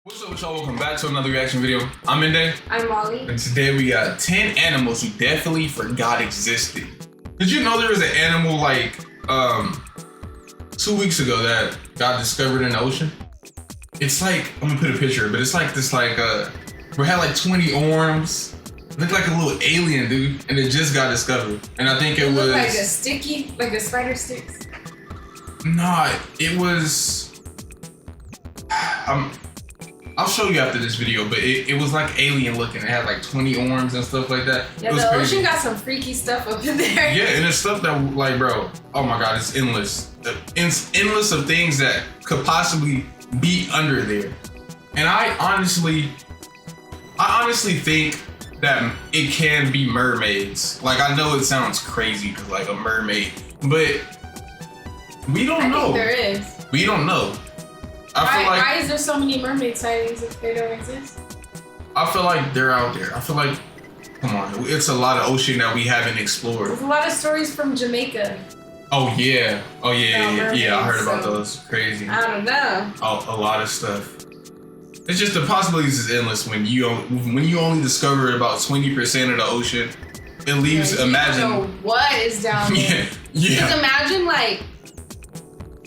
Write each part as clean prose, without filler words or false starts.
What's up, y'all? Welcome back to another reaction video. I'm Inde. I'm Molly. And today we got 10 animals you definitely forgot existed. Did you know there was an animal like 2 weeks ago that got discovered in the ocean? It's like, I'm gonna put a picture, but it's like this like it had like 20 arms. It looked like a little alien, dude, and it just got discovered. And I think it was like a sticky, like the spider sticks. Nah, it was I'll show you after this video, but it was like alien looking. It had like 20 arms and stuff like that. Yeah, the ocean got some freaky stuff up in there. Yeah, and it's stuff that like, bro, oh my God, it's endless. It's endless of things that could possibly be under there. And I honestly think that it can be mermaids. Like, I know it sounds crazy because like a mermaid, but we don't know. I think there is. We don't know. Why is there so many mermaid sightings if they don't exist? I feel like they're out there. I feel like, come on, it's a lot of ocean that we haven't explored. There's a lot of stories from Jamaica. Oh yeah, yeah. I heard about those. Crazy. I don't know. A lot of stuff. It's just the possibilities is endless when you only discover about 20% of the ocean. It leaves You imagine don't know what is down there. yeah. Because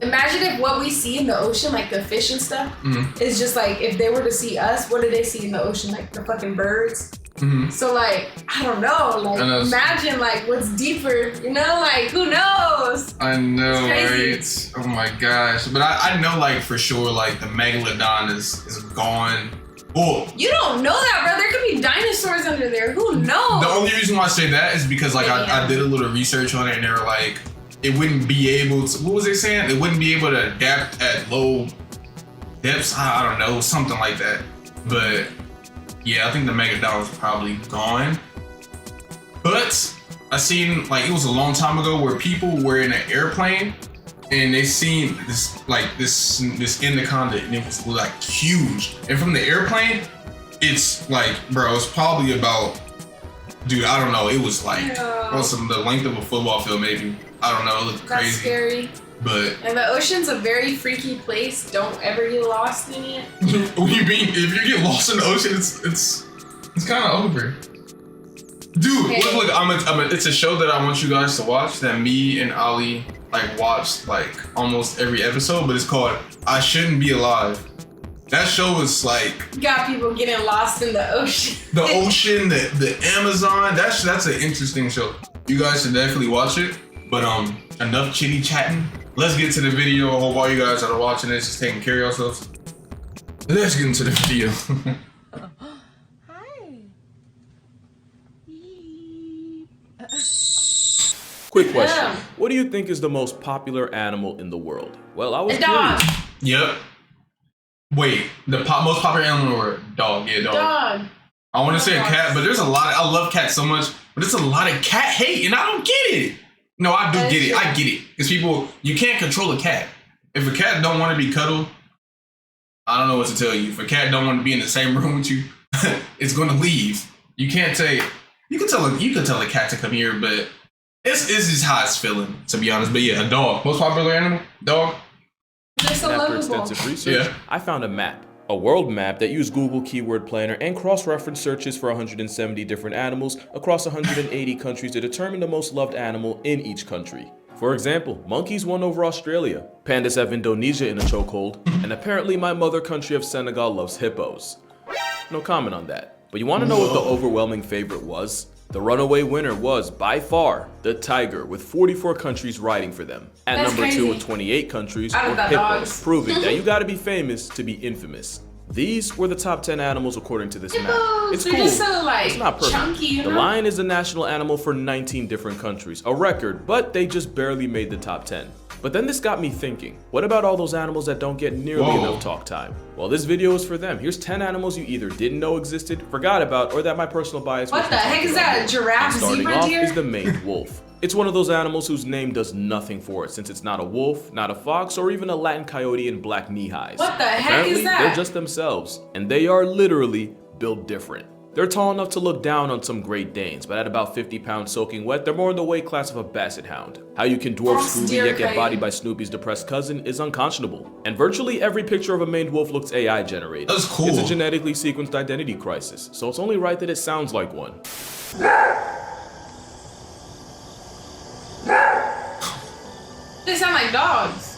imagine if what we see in the ocean, like the fish and stuff, is just like, if they were to see us, what do they see in the ocean? Like the fucking birds? So like, I don't know, like imagine like what's deeper, you know, like who knows? I know, right? Oh my gosh. But I know like for sure like the megalodon is gone. Oh, you don't know that, bro. There could be dinosaurs under there. Who knows? The only reason why I say that is because like I did a little research on it and they were like, it wouldn't be able to, what was they saying? It wouldn't be able to adapt at low depths. I don't know, something like that. But yeah, I think the megalodon was probably gone. But I seen, like, it was a long time ago where people were in an airplane and they seen this anaconda and it was like huge. And from the airplane, it's like, bro, it's probably about, dude, I don't know. It was like, the length of a football field maybe. I don't know, it looked crazy. That's scary. And the ocean's a very freaky place. Don't ever get lost in it. What do you mean? If you get lost in the ocean, it's kind of over. Dude, hey. Look, it's a show that I want you guys to watch that me and Ali like watched like almost every episode, but it's called I Shouldn't Be Alive. That show is like, you got people getting lost in the ocean. The ocean, the Amazon. That's an interesting show. You guys should definitely watch it. But enough chitty chatting. Let's get to the video. I hope all you guys that are watching this is taking care of yourselves. Let's get into the video. Hi. Quick question. What do you think is the most popular animal in the world? Well, I was dog. Yep. Wait, the most popular animal in the world? Dog. Yeah, dog. Dog. I want to say a cat, but there's a lot. I love cats so much, but there's a lot of cat hate, and I don't get it. No, I do get it. I get it. Because people, you can't control a cat. If a cat don't want to be cuddled, I don't know what to tell you. If a cat don't want to be in the same room with you, it's going to leave. You can't say, you can tell a cat to come here, but it's just how it's feeling, to be honest. But yeah, a dog. Most popular animal? Dog? They're so After lovable. extensive research, I found a map. A world map that used Google Keyword Planner and cross-reference searches for 170 different animals across 180 countries to determine the most loved animal in each country. For example, monkeys won over Australia, pandas have Indonesia in a chokehold, and apparently my mother country of Senegal loves hippos. No comment on that. But you want to know what the overwhelming favorite was? The runaway winner was, by far, the tiger, with 44 countries riding for them. At number 2 with 28 countries were hippos, proving that you gotta be famous to be infamous. These were the top 10 animals according to this map. It's cool, so, like, it's not perfect. Chunky, you know? The lion is the national animal for 19 different countries, a record, but they just barely made the top 10. But then this got me thinking, what about all those animals that don't get nearly enough talk time? Well, this video is for them. Here's 10 animals you either didn't know existed, forgot about, or that my personal bias What the heck is that? A giraffe? Starting off is the maned wolf. It's one of those animals whose name does nothing for it, since it's not a wolf, not a fox, or even a Latin coyote in black knee highs. What the heck Apparently, is that? they're just themselves, and they are literally built different. They're tall enough to look down on some Great Danes, but at about 50 pounds soaking wet, they're more in the weight class of a basset hound. How you can dwarf Scooby yet get bodied by Snoopy's depressed cousin is unconscionable. And virtually every picture of a maned wolf looks AI generated. That's cool. It's a genetically sequenced identity crisis, so it's only right that it sounds like one. They sound like dogs.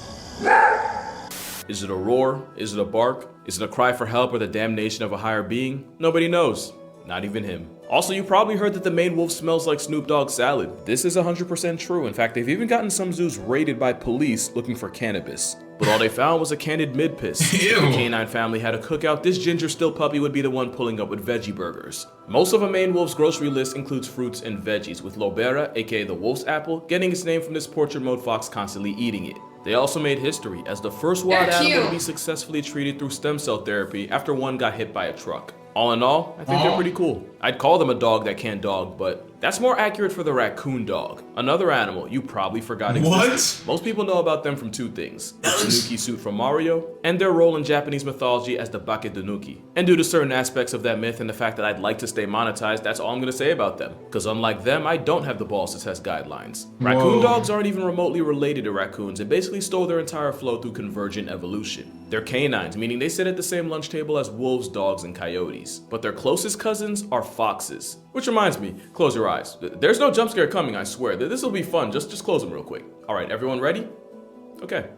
Is it a roar? Is it a bark? Is it a cry for help or the damnation of a higher being? Nobody knows. Not even him. Also, you probably heard that the maned wolf smells like Snoop Dogg's salad. This is 100% true. In fact, they've even gotten some zoos raided by police looking for cannabis. But all they found was a canned mid-piss. If the canine family had a cookout, this ginger still puppy would be the one pulling up with veggie burgers. Most of a maned wolf's grocery list includes fruits and veggies, with Lobera, aka the wolf's apple, getting its name from this portrait mode fox constantly eating it. They also made history as the first wild animal to be successfully treated through stem cell therapy after one got hit by a truck. All in all, I think they're pretty cool. I'd call them a dog that can't dog, but that's more accurate for the raccoon dog. Another animal you probably forgot existed. Most people know about them from two things: the Tanuki suit from Mario, and their role in Japanese mythology as the Bakedanuki. And due to certain aspects of that myth and the fact that I'd like to stay monetized, that's all I'm gonna say about them. Cause unlike them, I don't have the balls to test guidelines. Raccoon dogs aren't even remotely related to raccoons and basically stole their entire flow through convergent evolution. They're canines, meaning they sit at the same lunch table as wolves, dogs, and coyotes. But their closest cousins are foxes. Which reminds me, close your eyes. There's no jump scare coming, I swear. This will be fun, just close them real quick. All right, everyone ready? Okay.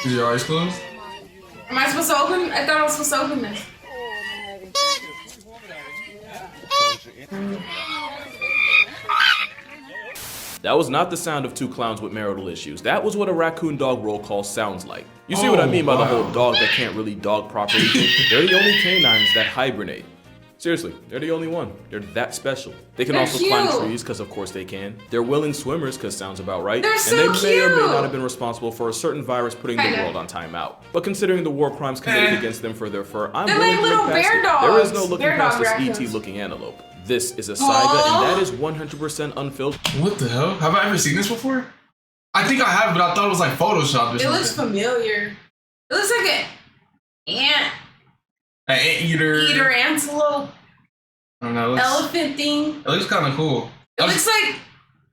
Is your eyes closed? Am I supposed to open? I thought I was supposed to open this. That was not the sound of two clowns with marital issues. That was what a raccoon dog roll call sounds like. You see what I mean by the whole dog that can't really dog properly thing? They're the only canines that hibernate. Seriously, they're the only one. They're that special. They can also climb trees, because of course they can. They're willing swimmers, because sounds about right. They're so and they may or may not have been responsible for a certain virus putting the world on timeout. But considering the war crimes committed against them for their fur, I'm willing to look past it. There is no looking past this ET-looking antelope. This is a Saiga, and that is 100% unfiltered. What the hell? Have I ever seen this before? I think I have, but I thought it was like Photoshop or something. It looks familiar. It looks like an anteater. Antelope. I don't know. Elephant thing. It looks kind of cool. It looks like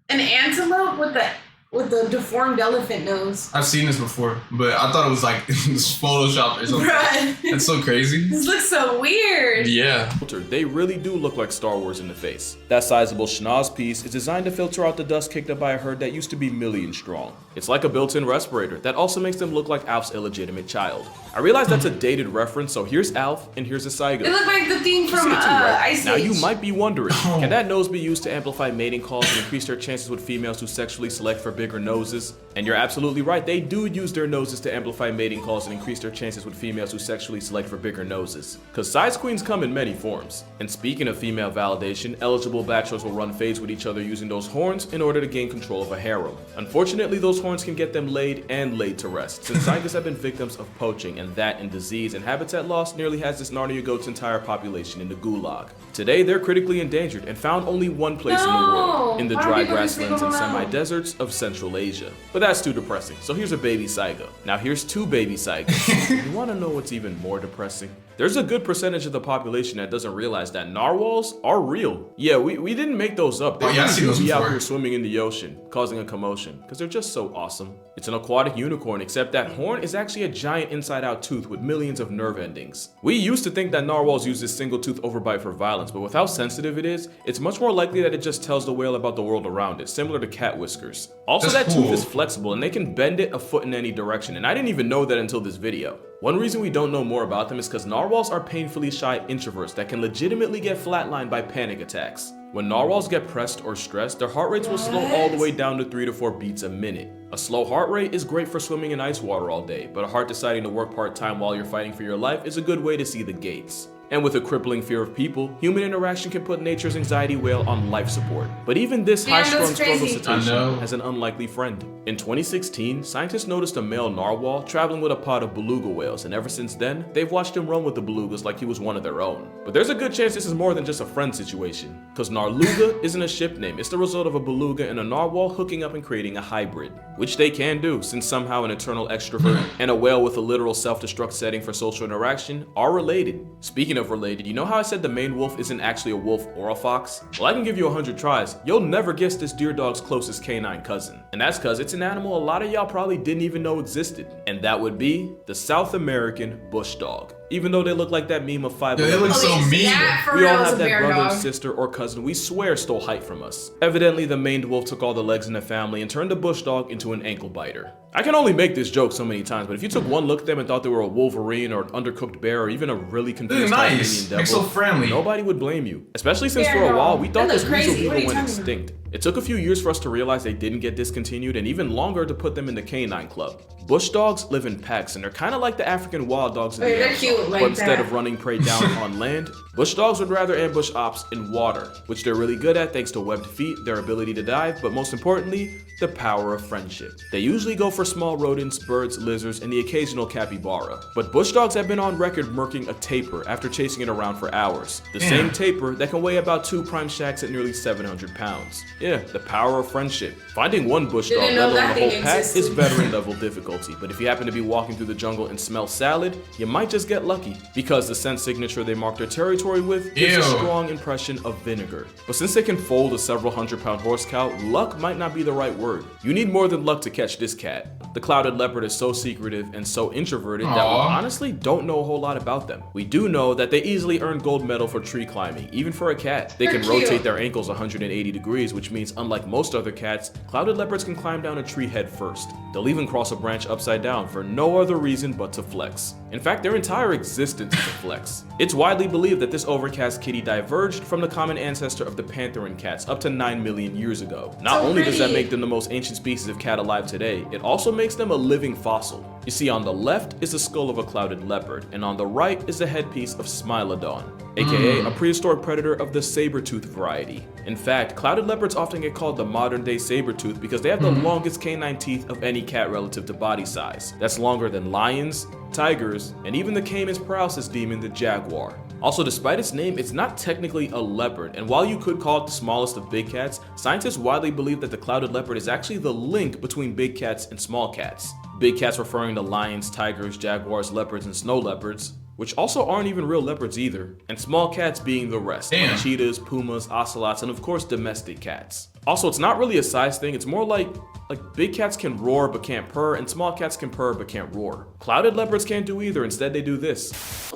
an antelope with the deformed elephant nose. I've seen this before, but I thought it was like Photoshop or something. Bruh. It's so crazy. This looks so weird. Yeah. They really do look like Star Wars in the face. That sizable schnoz piece is designed to filter out the dust kicked up by a herd that used to be millions strong. It's like a built-in respirator that also makes them look like Alf's illegitimate child. I realize that's a dated reference, so here's Alf and here's a Saiga. It looked like the thing from Ice Age. Now you might be wondering, can that nose be used to amplify mating calls and increase their chances with females who sexually select for bigger noses? And you're absolutely right, they do use their noses to amplify mating calls and increase their chances with females who sexually select for bigger noses. Cause size queens come in many forms. And speaking of female validation, eligible bachelors will run fades with each other using those horns in order to gain control of a harem. Unfortunately, those horns can get them laid and laid to rest, since Saigas have been victims of poaching and disease and habitat loss nearly has this Narnia goat's entire population in the gulag. Today, they're critically endangered and found only one place in the world, in the dry grasslands and semi-deserts of Central Asia. But that's too depressing, so here's a baby Saiga. Now here's two baby Saigas. You wanna know what's even more depressing? There's a good percentage of the population that doesn't realize that narwhals are real. Yeah, we didn't make those up. They really be out here swimming in the ocean, causing a commotion, because they're just so awesome. It's an aquatic unicorn, except that horn is actually a giant inside-out tooth with millions of nerve endings. We used to think that narwhals use this single tooth overbite for violence, but with how sensitive it is, it's much more likely that it just tells the whale about the world around it, similar to cat whiskers. Also, that tooth is flexible and they can bend it a foot in any direction, and I didn't even know that until this video. One reason we don't know more about them is because narwhals are painfully shy introverts that can legitimately get flatlined by panic attacks. When narwhals get pressed or stressed, their heart rates will slow all the way down to 3 to 4 beats a minute. A slow heart rate is great for swimming in ice water all day, but a heart deciding to work part-time while you're fighting for your life is a good way to see the gates. And with a crippling fear of people, human interaction can put nature's anxiety whale on life support. But even this high-strung struggle cetacean has an unlikely friend. In 2016, scientists noticed a male narwhal traveling with a pod of beluga whales, and ever since then, they've watched him run with the belugas like he was one of their own. But there's a good chance this is more than just a friend situation, because Narluga isn't a ship name, it's the result of a beluga and a narwhal hooking up and creating a hybrid. Which they can do, since somehow an eternal extrovert and a whale with a literal self-destruct setting for social interaction are related. Speaking Speaking of related, you know how I said the maned wolf isn't actually a wolf or a fox? Well, I can give you 100 tries. You'll never guess this deer dog's closest canine cousin. And that's cause it's an animal a lot of y'all probably didn't even know existed. And that would be the South American bush dog. Even though they look like that meme of 5. They look so mean. We all have that brother, sister, or cousin we swear stole height from us. Evidently, the maned wolf took all the legs in the family and turned the bush dog into an ankle biter. I can only make this joke so many times, but if you took one look at them and thought they were a wolverine or an undercooked bear or even a really confused Tasmanian devil, so friendly. Nobody would blame you. Especially since for a while we thought this weasel people went extinct. It took a few years for us to realize they didn't get discontinued and even longer to put them in the canine club. Bush dogs live in packs and they're kind of like the African wild dogs in the Amazon, but instead of running prey down on land, bush dogs would rather ambush ops in water, which they're really good at thanks to webbed feet, their ability to dive, but most importantly, the power of friendship. They usually go for small rodents, birds, lizards, and the occasional capybara. But bush dogs have been on record murking a tapir after chasing it around for hours. The same tapir that can weigh about 2 prime shacks at nearly 700 pounds. Yeah, the power of friendship. Finding one bush dog, let alone a whole pack, is veteran level difficulty. But if you happen to be walking through the jungle and smell salad, you might just get lucky, because the scent signature they mark their territory with gives a strong impression of vinegar. But since they can fold a several 100-pound horse cow, luck might not be the right word. You need more than luck to catch this cat. The clouded leopard is so secretive and so introverted that we honestly don't know a whole lot about them. We do know that they easily earn gold medal for tree climbing, even for a cat. They can rotate their ankles 180 degrees, which means unlike most other cats, clouded leopards can climb down a tree head first. They'll even cross a branch upside down for no other reason but to flex. In fact, their entire existence is a flex. It's widely believed that this overcast kitty diverged from the common ancestor of the pantheran cats up to 9 million years ago. Not only does that make them the most ancient species of cat alive today, it also makes them a living fossil. You see, on the left is the skull of a clouded leopard, and on the right is the headpiece of Smilodon, aka a prehistoric predator of the saber-tooth variety. In fact, clouded leopards often get called the modern-day saber-tooth because they have the longest canine teeth of any cat relative to body size. That's longer than lions, tigers, and even the Cayman's paralysis demon, the jaguar. Also, despite its name, it's not technically a leopard, and while you could call it the smallest of big cats, scientists widely believe that the clouded leopard is actually the link between big cats and small cats. Big cats referring to lions, tigers, jaguars, leopards, and snow leopards, which also aren't even real leopards either, and small cats being the rest, like cheetahs, pumas, ocelots, and of course domestic cats. Also, it's not really a size thing, it's more like big cats can roar but can't purr, and small cats can purr but can't roar. Clouded leopards can't do either, instead they do this.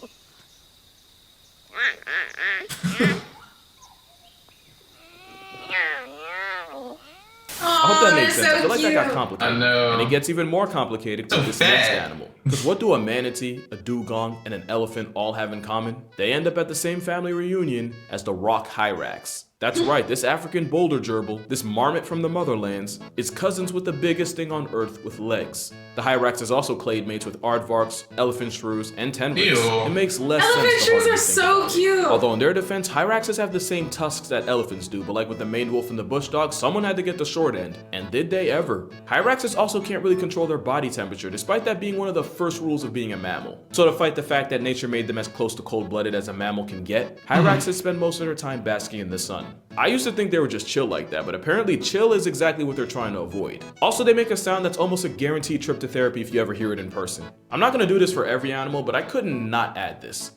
I hope that makes sense. I feel like that got complicated. I know. And it gets even more complicated with this next animal. Because what do a manatee, a dugong, and an elephant all have in common? They end up at the same family reunion as the rock hyrax. That's right, this African boulder gerbil, this marmot from the motherlands, is cousins with the biggest thing on earth with legs. The hyrax is also clade mates with aardvarks, elephant shrews, and tenrits. It makes less sense. Elephant shrews are so cute! Although in their defense, hyraxes have the same tusks that elephants do, but like with the maned wolf and the bush dog, someone had to get the short end. And did they ever? Hyraxes also can't really control their body temperature, despite that being one of the first rules of being a mammal. So to fight the fact that nature made them as close to cold-blooded as a mammal can get, hyraxes spend most of their time basking in the sun. I used to think they were just chill like that, but apparently chill is exactly what they're trying to avoid. Also, they make a sound that's almost a guaranteed trip to therapy if you ever hear it in person. I'm not gonna do this for every animal, but I couldn't not add this.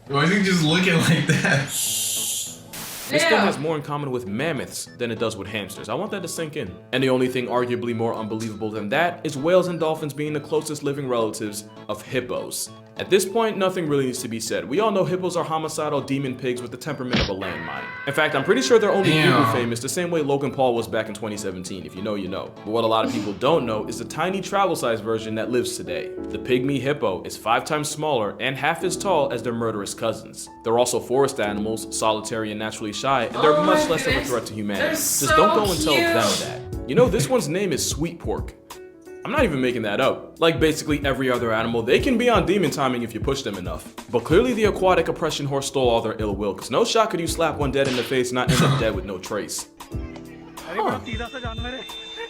Why is he just looking like that? This thing has more in common with mammoths than it does with hamsters. I want that to sink in. And the only thing arguably more unbelievable than that is whales and dolphins being the closest living relatives of hippos. At this point, nothing really needs to be said. We all know hippos are homicidal demon pigs with the temperament of a landmine. In fact, I'm pretty sure they're only Google famous the same way Logan Paul was back in 2017. If you know, you know. But what a lot of people don't know is the tiny travel-sized version that lives today. The Pygmy hippo is 5 times smaller and half as tall as their murderous cousins. They're also forest animals, solitary and naturally shy, and they're much less of a threat to humanity. Just don't go and tell them that. You know, this one's name is Sweet Pork. I'm not even making that up. Like basically every other animal, they can be on demon timing if you push them enough. But clearly the aquatic oppression horse stole all their ill will, cause no shot could you slap one dead in the face and not end up dead with no trace. Huh.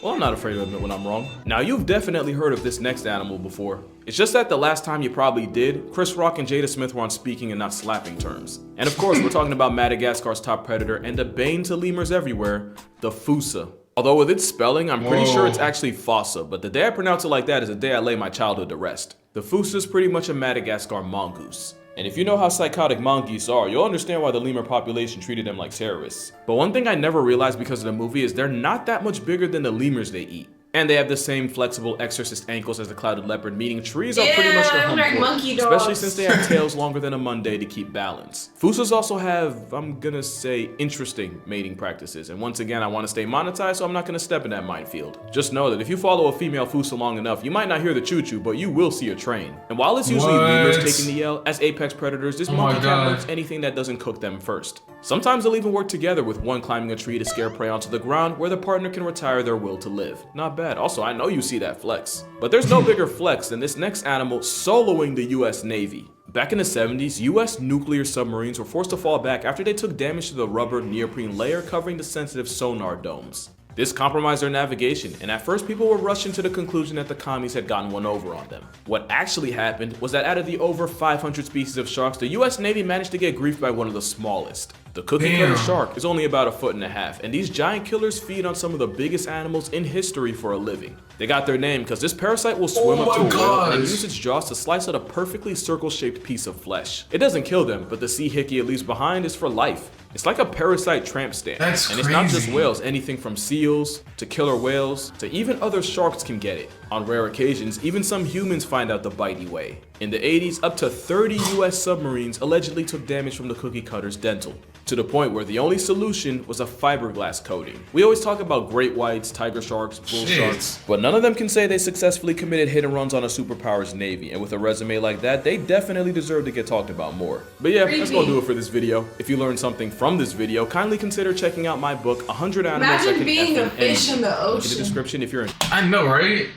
Well, I'm not afraid to admit when I'm wrong. Now, you've definitely heard of this next animal before. It's just that the last time you probably did, Chris Rock and Jada Smith were on speaking and not slapping terms. And of course, we're talking about Madagascar's top predator and a bane to lemurs everywhere, the Fossa. Although with its spelling, I'm pretty sure it's actually Fossa, but the day I pronounce it like that is the day I lay my childhood to rest. The Fossa is pretty much a Madagascar mongoose. And if you know how psychotic mongoose are, you'll understand why the lemur population treated them like terrorists. But one thing I never realized because of the movie is they're not that much bigger than the lemurs they eat. And they have the same flexible exorcist ankles as the clouded leopard, meaning trees are pretty much their home court, especially since they have tails longer than a Monday to keep balance. Fossas also have, I'm gonna say, interesting mating practices. And once again, I want to stay monetized, so I'm not gonna step in that minefield. Just know that if you follow a female Fossa long enough, you might not hear the choo-choo, but you will see a train. And while it's usually lemurs taking the L, as apex predators, this monkey cat learns anything that doesn't cook them first. Sometimes they'll even work together, with one climbing a tree to scare prey onto the ground, where the partner can retire their will to live. Not bad. Also, I know you see that flex. But there's no bigger flex than this next animal soloing the US Navy. Back in the 70s, US nuclear submarines were forced to fall back after they took damage to the rubber neoprene layer covering the sensitive sonar domes. This compromised their navigation, and at first people were rushing to the conclusion that the commies had gotten one over on them. What actually happened was that out of the over 500 species of sharks, the US Navy managed to get griefed by one of the smallest. The Cookiecutter shark is only about 1.5 feet, and these giant killers feed on some of the biggest animals in history for a living. They got their name because this parasite will swim up to a whale and use its jaws to slice out a perfectly circle-shaped piece of flesh. It doesn't kill them, but the sea hickey it leaves behind is for life. It's like a parasite tramp stamp. And it's not just whales, anything from seals to killer whales to even other sharks can get it. On rare occasions, even some humans find out the bitey way. In the 80s, up to 30 US submarines allegedly took damage from the Cookiecutters' dental, to the point where the only solution was a fiberglass coating. We always talk about great whites, tiger sharks, bull sharks, but none of them can say they successfully committed hit and runs on a superpower's navy, and with a resume like that, they definitely deserve to get talked about more. But yeah, that's gonna do it for this video. If you learned something from this video, kindly consider checking out my book, 100 Animals That Can being a fish in the ocean. Look in the description if you're in. I know, right?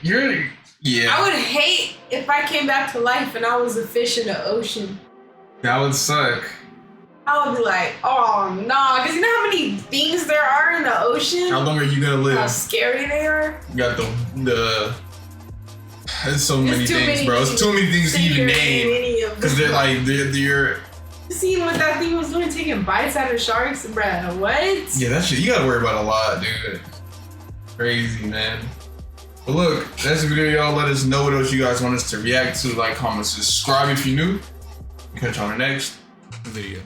Yeah. I would hate if I came back to life and I was a fish in the ocean. That would suck. I would be like, oh no, because you know how many things there are in the ocean? How long are you gonna live? How scary they are? You got the there's so many things, bro. It's too many things to even name. Because they're You see what that thing was doing, taking bites out of sharks, bruh, what? Yeah, that shit, you gotta worry about a lot, dude. Crazy, man. But look, that's the video, y'all. Let us know what else you guys want us to react to. Like, comment, subscribe if you're new. Catch you on the next video.